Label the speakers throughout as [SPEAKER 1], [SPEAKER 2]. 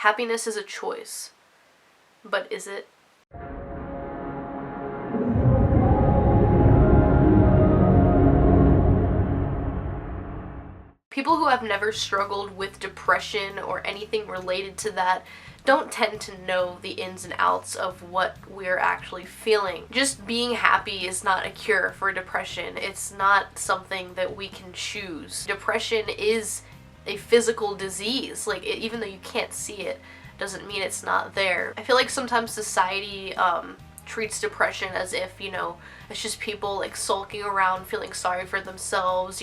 [SPEAKER 1] Happiness is a choice, but is it? People who have never struggled with depression or anything related to that don't tend to know the ins and outs of what we're actually feeling. Just being happy is not a cure for depression. It's not something that we can choose. Depression is a physical disease. Like, even though you can't see it, doesn't mean it's not there. I feel like sometimes society treats depression as if, it's just people like sulking around, feeling sorry for themselves,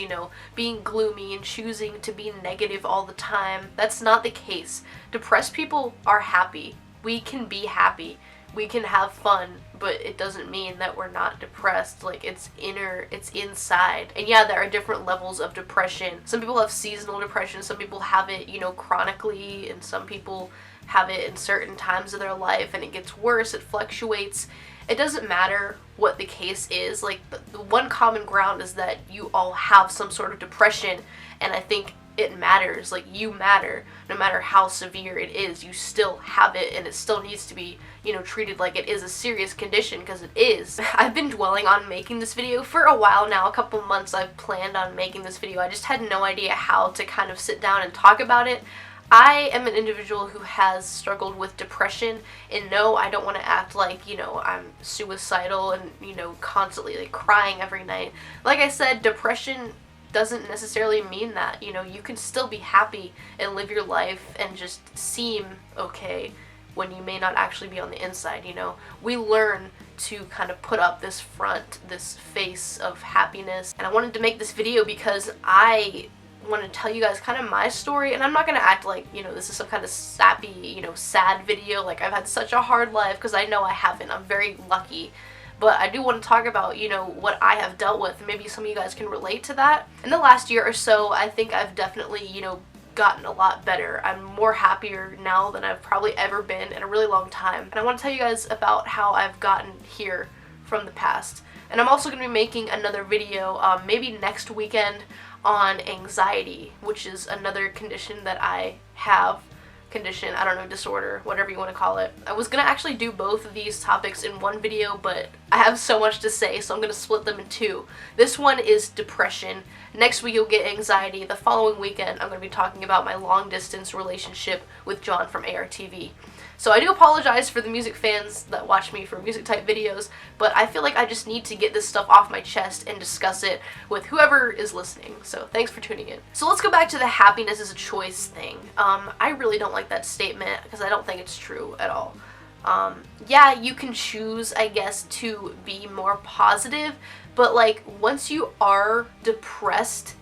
[SPEAKER 1] being gloomy and choosing to be negative all the time. That's not the case. Depressed people are happy. We can be happy. We can have fun, but it doesn't mean that we're not depressed. Like, it's inside. And yeah, there are different levels of depression. Some people have seasonal depression, some people have it, chronically, and some people have it in certain times of their life, and it gets worse, it fluctuates. It doesn't matter what the case is. Like, the one common ground is that you all have some sort of depression, and I think it matters. Like, you matter. No matter how severe it is, you still have it, and it still needs to be, treated like it is a serious condition, because it is. I've been dwelling on making this video for a while now, a couple months I've planned on making this video. I just had no idea how to kind of sit down and talk about it. I am an individual who has struggled with depression, and no, I don't want to act like, I'm suicidal and, constantly like crying every night. Like I said, depression doesn't necessarily mean that, you can still be happy and live your life and just seem okay when you may not actually be on the inside, We learn to kind of put up this front, this face of happiness, and I wanted to make this video because I want to tell you guys kind of my story, and I'm not going to act like, this is some kind of sappy, sad video. Like, I've had such a hard life, because I know I haven't. I'm very lucky. But I do want to talk about, what I have dealt with. Maybe some of you guys can relate to that. In the last year or so, I think I've definitely, gotten a lot better. I'm more happier now than I've probably ever been in a really long time. And I want to tell you guys about how I've gotten here from the past. And I'm also going to be making another video, maybe next weekend, on anxiety, which is another condition that I have. I don't know, disorder, whatever you want to call it. I was gonna actually do both of these topics in one video, but I have so much to say, so I'm gonna split them in two. This one is depression. Next week you'll get anxiety. The following weekend I'm gonna be talking about my long distance relationship with John from ARTV. So I do apologize for the music fans that watch me for music type videos, but I feel like I just need to get this stuff off my chest and discuss it with whoever is listening. So thanks for tuning in. So let's go back to the happiness is a choice thing. I really don't like that statement because I don't think it's true at all. Yeah, you can choose, I guess, to be more positive, but like, once you are depressed,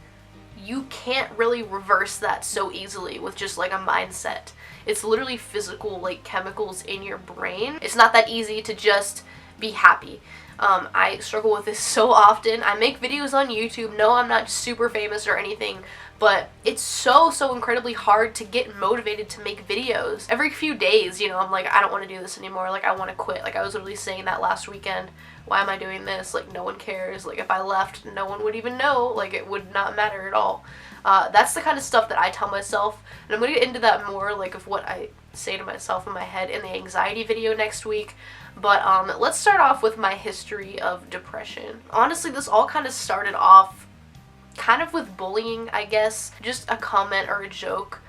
[SPEAKER 1] you can't really reverse that so easily with just like a mindset. It's literally physical, like, chemicals in your brain. It's not that easy to just be happy. I struggle with this so often. I make videos on YouTube. No, I'm not super famous or anything, but it's so incredibly hard to get motivated to make videos. Every few days, I'm like, I don't want to do this anymore. Like, I want to quit. Like, I was literally saying that last weekend. Why am I doing this? Like, no one cares. Like, if I left, no one would even know. Like, it would not matter at all. That's the kind of stuff that I tell myself, and I'm going to get into that more, like, of what I say to myself in my head in the anxiety video next week. But let's start off with my history of depression. Honestly, this all kind of started off kind of with bullying, I guess. Just a comment or a joke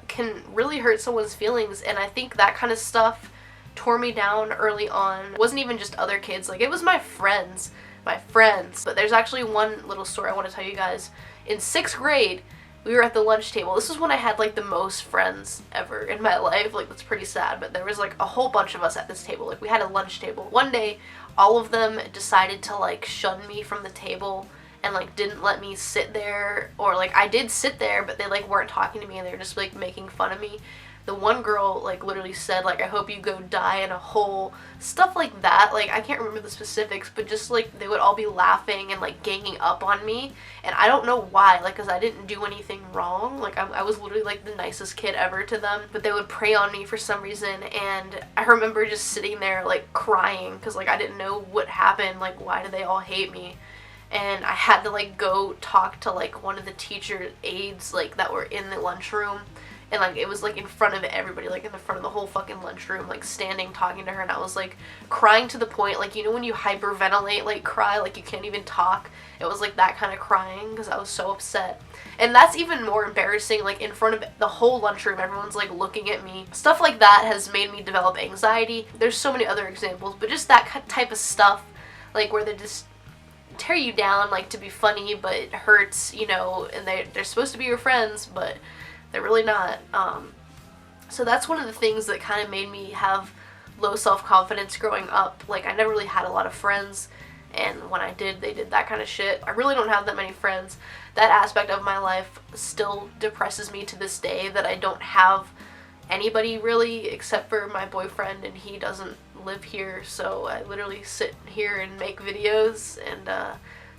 [SPEAKER 1] can really hurt someone's feelings, and I think that kind of stuff tore me down early on. It wasn't even just other kids, like, it was my friends. But there's actually one little story I want to tell you guys. In 6th grade, we were at the lunch table. This is when I had like the most friends ever in my life. Like, that's pretty sad, but there was like a whole bunch of us at this table. Like, we had a lunch table. One day, all of them decided to like shun me from the table and like didn't let me sit there, or like I did sit there, but they like weren't talking to me and they were just like making fun of me. The one girl like literally said like, I hope you go die in a hole, stuff like that. Like, I can't remember the specifics, but just like they would all be laughing and like ganging up on me, and I don't know why, like, because I didn't do anything wrong. Like, I was literally like the nicest kid ever to them, but they would prey on me for some reason. And I remember just sitting there like crying because like I didn't know what happened. Like, why do they all hate me? And I had to like go talk to like one of the teacher aides like that were in the lunchroom. and like it was like in front of everybody, like in the front of the whole fucking lunchroom, like standing talking to her, and I was like crying to the point, like, you know when you hyperventilate, like cry, like you can't even talk. It was like that kind of crying because I was so upset. And that's even more embarrassing, like in front of the whole lunchroom, everyone's like looking at me. Stuff like that has made me develop anxiety. There's so many other examples, but just that type of stuff, like where they just tear you down, like to be funny, but it hurts, you know, and they're supposed to be your friends, but they're really not. So that's one of the things that kind of made me have low self-confidence growing up. Like, I never really had a lot of friends, and when I did, they did that kind of shit. I really don't have that many friends. That aspect of my life still depresses me to this day, that I don't have anybody really except for my boyfriend, and he doesn't live here, so I literally sit here and make videos and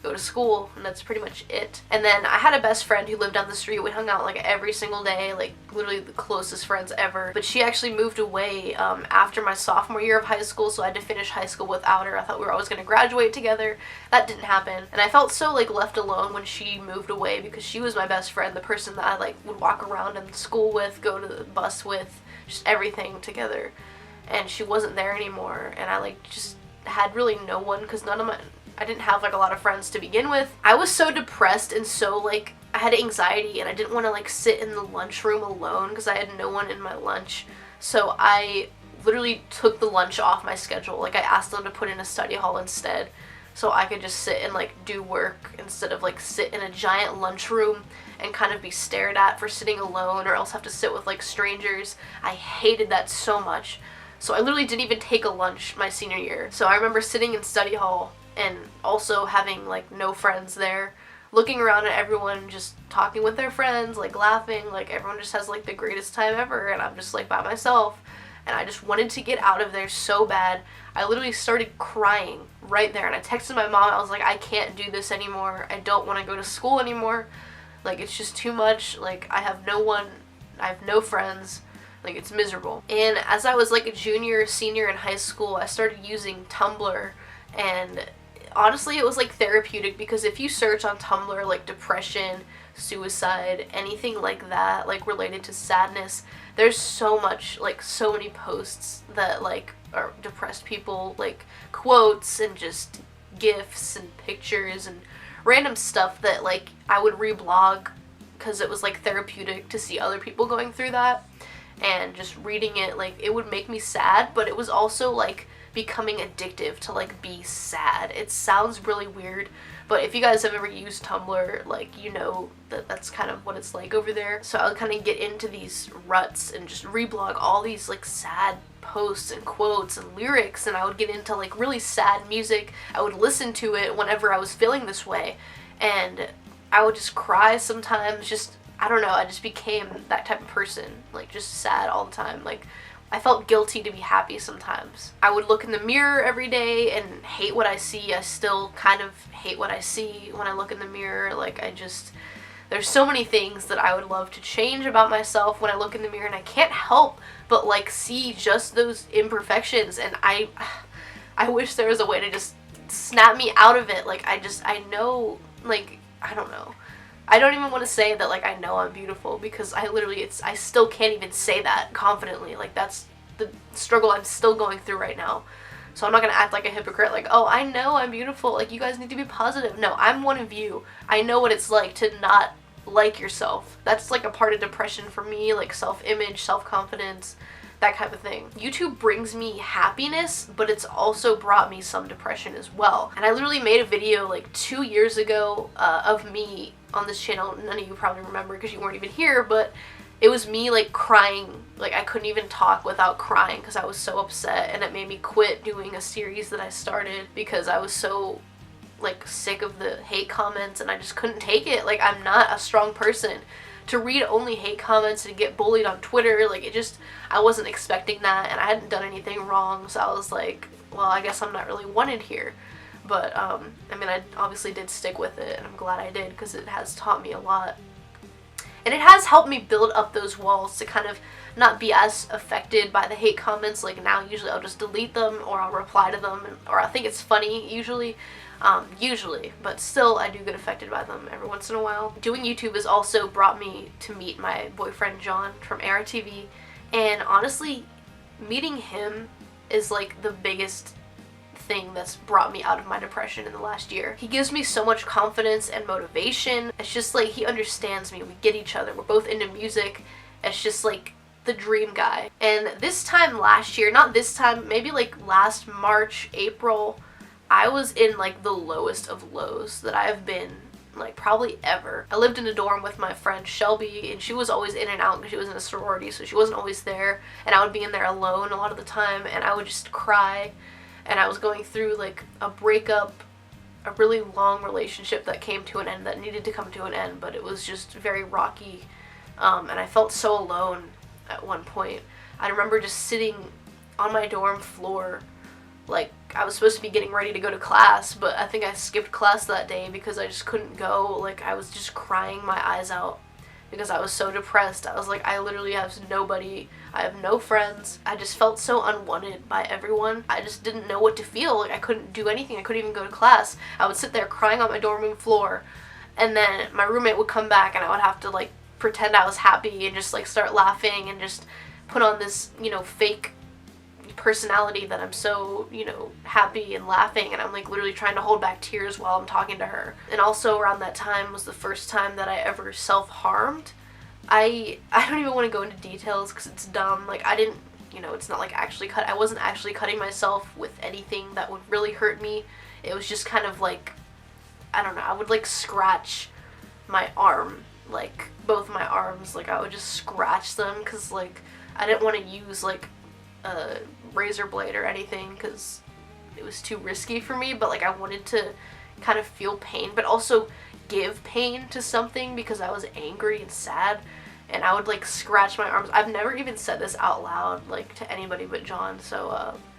[SPEAKER 1] go to school, and that's pretty much it. And then I had a best friend who lived down the street. We hung out like every single day, like literally the closest friends ever. But she actually moved away after my sophomore year of high school, so I had to finish high school without her. I thought we were always going to graduate together. That didn't happen, and I felt so like left alone when she moved away, because she was my best friend, the person that I like would walk around in school with, go to the bus with, just everything together. And she wasn't there anymore, and I like just had really no one, because I didn't have like a lot of friends to begin with. I was so depressed and so like I had anxiety, and I didn't want to like sit in the lunchroom alone because I had no one in my lunch. So I literally took the lunch off my schedule. Like, I asked them to put in a study hall instead, so I could just sit and like do work instead of like sit in a giant lunchroom and kind of be stared at for sitting alone, or else have to sit with like strangers. I hated that so much. So I literally didn't even take a lunch my senior year. So I remember sitting in study hall and also having like no friends there, looking around at everyone just talking with their friends, like laughing, like everyone just has like the greatest time ever, and I'm just like by myself, and I just wanted to get out of there so bad. I literally started crying right there, and I texted my mom. I was like, I can't do this anymore. I don't want to go to school anymore. Like, it's just too much. Like, I have no one, I have no friends. Like, it's miserable. And as I was like a junior, senior in high school, I started using Tumblr, and honestly it was like therapeutic, because if you search on Tumblr like depression, suicide, anything like that, like related to sadness, there's so much, like so many posts that like are depressed people, like quotes and just gifs and pictures and random stuff that like I would reblog because it was like therapeutic to see other people going through that. And just reading it, like, it would make me sad, but it was also like becoming addictive to like be sad. It sounds really weird, but if you guys have ever used Tumblr, like, you know that that's kind of what it's like over there. So I would kind of get into these ruts and just reblog all these like sad posts and quotes and lyrics, and I would get into like really sad music. I would listen to it whenever I was feeling this way, and I would just cry sometimes. Just, I don't know, I just became that type of person, like just sad all the time. Like, I felt guilty to be happy sometimes. I would look in the mirror every day and hate what I see. I still kind of hate what I see when I look in the mirror. Like, there's so many things that I would love to change about myself when I look in the mirror, and I can't help but like see just those imperfections, and I wish there was a way to just snap me out of it. Like, I know, like, I don't know. I don't even want to say that like I know I'm beautiful, because I still can't even say that confidently. Like, that's the struggle I'm still going through right now. So I'm not gonna act like a hypocrite, like, oh, I know I'm beautiful, like, you guys need to be positive. No, I'm one of you. I know what it's like to not like yourself. That's like a part of depression for me, like self-image, self-confidence, that kind of thing. YouTube brings me happiness, but it's also brought me some depression as well. And I literally made a video like 2 years ago of me on this channel. None of you probably remember because you weren't even here, but it was me like crying. Like, I couldn't even talk without crying because I was so upset, and it made me quit doing a series that I started because I was so like sick of the hate comments, and I just couldn't take it. Like, I'm not a strong person to read only hate comments and get bullied on Twitter. Like, I wasn't expecting that, and I hadn't done anything wrong, so I was like, well, I guess I'm not really wanted here. But I mean, I obviously did stick with it, and I'm glad I did, because it has taught me a lot. And it has helped me build up those walls to kind of not be as affected by the hate comments. Like now usually I'll just delete them or I'll reply to them, or I think it's funny usually, but still I do get affected by them every once in a while. Doing YouTube has also brought me to meet my boyfriend John from Era TV, and honestly meeting him is like the biggest thing that's brought me out of my depression in the last year. He gives me so much confidence and motivation. It's just like he understands me. We get each other. We're both into music. It's just like the dream guy. And this time last year, not this time, maybe like last March, April, I was in like the lowest of lows that I've been like probably ever. I lived in a dorm with my friend Shelby, and she was always in and out because she was in a sorority, so she wasn't always there, and I would be in there alone a lot of the time, and I would just cry. And I was going through like a breakup, a really long relationship that came to an end, that needed to come to an end, but it was just very rocky, and I felt so alone at one point. I remember just sitting on my dorm floor, like I was supposed to be getting ready to go to class, but I think I skipped class that day because I just couldn't go. Like I was just crying my eyes out because I was so depressed. I was like, I literally have nobody. I have no friends. I just felt so unwanted by everyone. I just didn't know what to feel. Like I couldn't do anything. I couldn't even go to class. I would sit there crying on my dorm room floor, and then my roommate would come back and I would have to like pretend I was happy and just like start laughing and just put on this, fake personality that I'm so, happy and laughing, and I'm like literally trying to hold back tears while I'm talking to her. And also around that time was the first time that I ever self-harmed. I don't even want to go into details because it's dumb. Like I didn't, it's not like I wasn't actually cutting myself with anything that would really hurt me. It was just kind of like, I don't know, I would like scratch my arm, like both my arms, like I would just scratch them because like I didn't want to use like a razor blade or anything because it was too risky for me, but like I wanted to kind of feel pain but also give pain to something because I was angry and sad, and I would like scratch my arms. I've never even said this out loud like to anybody but John. So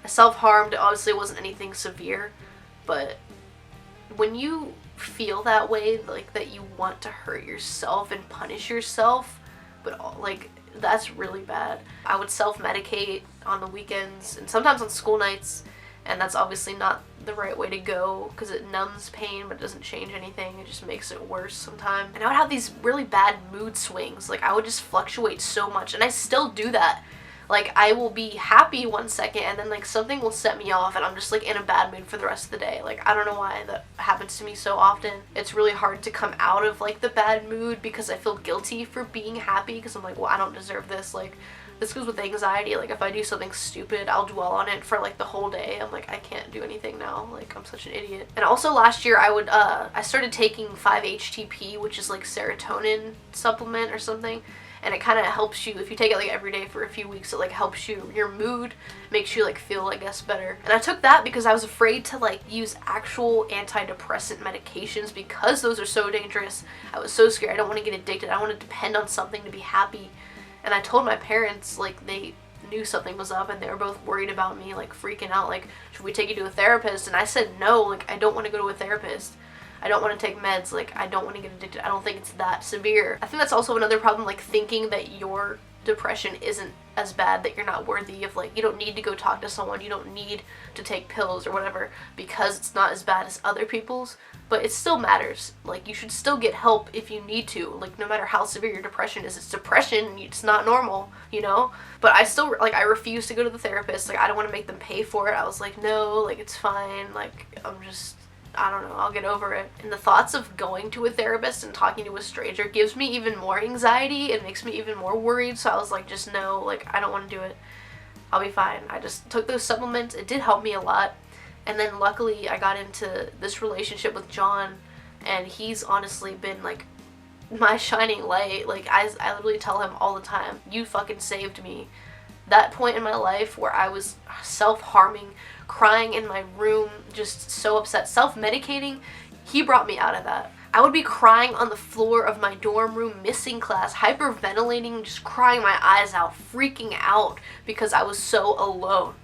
[SPEAKER 1] I self-harmed. Obviously it wasn't anything severe, but when you feel that way, like that you want to hurt yourself and punish yourself, but like that's really bad. I would self-medicate on the weekends and sometimes on school nights, and that's obviously not the right way to go because it numbs pain but it doesn't change anything. It just makes it worse sometimes. And I would have these really bad mood swings. Like I would just fluctuate so much, and I still do that. Like I will be happy one second and then like something will set me off and I'm just like in a bad mood for the rest of the day. Like I don't know why that happens to me so often. It's really hard to come out of like the bad mood because I feel guilty for being happy because I'm like, well, I don't deserve this. Like this goes with anxiety. Like if I do something stupid, I'll dwell on it for like the whole day. I'm like, I can't do anything now. Like I'm such an idiot. And also last year I started taking 5-HTP, which is like serotonin supplement or something. And it kind of helps you, if you take it like every day for a few weeks, it like helps your mood, makes you like feel, I guess, better. And I took that because I was afraid to like use actual antidepressant medications because those are so dangerous. I was so scared. I don't want to get addicted. I want to depend on something to be happy. And I told my parents, like they knew something was up and they were both worried about me, like freaking out, like, should we take you to a therapist? And I said no, like I don't want to go to a therapist. I don't want to take meds, like I don't want to get addicted. I don't think it's that severe. I think that's also another problem, like thinking that your depression isn't as bad, that you're not worthy of, like, you don't need to go talk to someone, you don't need to take pills or whatever because it's not as bad as other people's, but it still matters. Like you should still get help if you need to, like no matter how severe your depression is. It's depression, it's not normal, but I still, like, I refuse to go to the therapist. Like I don't want to make them pay for it. I was like, no, like it's fine, like I don't know, I'll get over it. And the thoughts of going to a therapist and talking to a stranger gives me even more anxiety. It makes me even more worried. So I was like, just no, like I don't want to do it. I'll be fine. I just took those supplements. It did help me a lot. And then luckily I got into this relationship with John, and he's honestly been like my shining light. Like I literally tell him all the time, you fucking saved me. That point in my life where I was self-harming, crying in my room, just so upset, self-medicating, he brought me out of that. I would be crying on the floor of my dorm room, missing class, hyperventilating, just crying my eyes out, freaking out because I was so alone.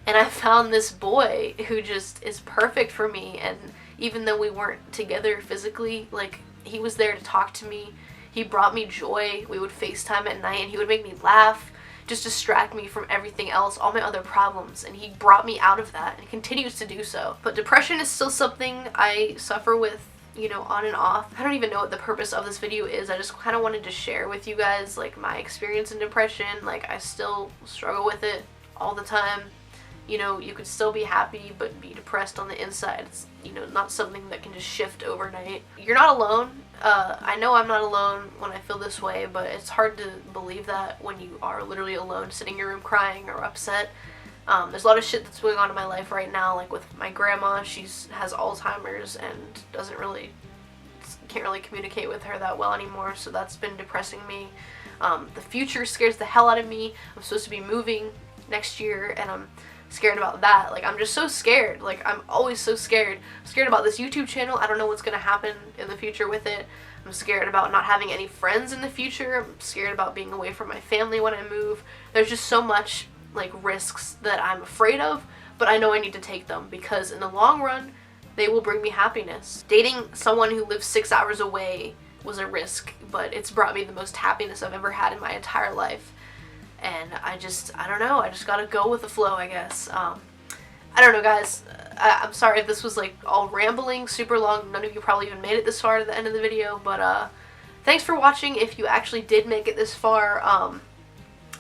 [SPEAKER 1] And I found this boy who just is perfect for me, and even though we weren't together physically, like he was there to talk to me. He brought me joy. We would FaceTime at night and he would make me laugh, just distract me from everything else, all my other problems, and he brought me out of that and continues to do so. But depression is still something I suffer with, you know, on and off. I don't even know what the purpose of this video is. I just kind of wanted to share with you guys, like, my experience in depression. Like, I still struggle with it all the time. You know, you could still be happy but be depressed on the inside. It's, you know, not something that can just shift overnight. You're not alone. I know I'm not alone when I feel this way, but it's hard to believe that when you are literally alone, sitting in your room crying or upset. There's a lot of shit that's going on in my life right now, like with my grandma. She has Alzheimer's and can't really communicate with her that well anymore, so that's been depressing me. The future scares the hell out of me. I'm supposed to be moving next year, and I'm scared about that. Like, I'm just so scared. Like, I'm always so scared. I'm scared about this YouTube channel. I don't know what's gonna happen in the future with it. I'm scared about not having any friends in the future. I'm scared about being away from my family when I move. There's just so much, like, risks that I'm afraid of, but I know I need to take them because in the long run, they will bring me happiness. Dating someone who lives 6 hours away was a risk, but it's brought me the most happiness I've ever had in my entire life. And I don't know, I just gotta go with the flow, I guess. I don't know, guys. I'm sorry if this was, like, all rambling, super long. None of you probably even made it this far to the end of the video, but thanks for watching if you actually did make it this far.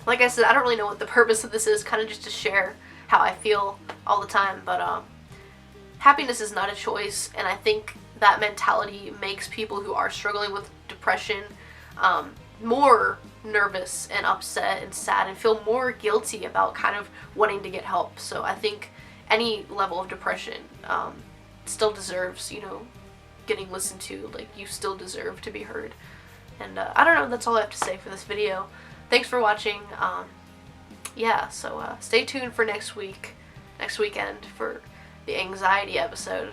[SPEAKER 1] Like I said, I don't really know what the purpose of this is, kind of just to share how I feel all the time, but happiness is not a choice, and I think that mentality makes people who are struggling with depression more nervous and upset and sad and feel more guilty about kind of wanting to get help. So I think any level of depression still deserves, you know, getting listened to. Like, you still deserve to be heard. And I don't know, that's all I have to say for this video. Thanks for watching. Yeah, so stay tuned for next weekend for the anxiety episode.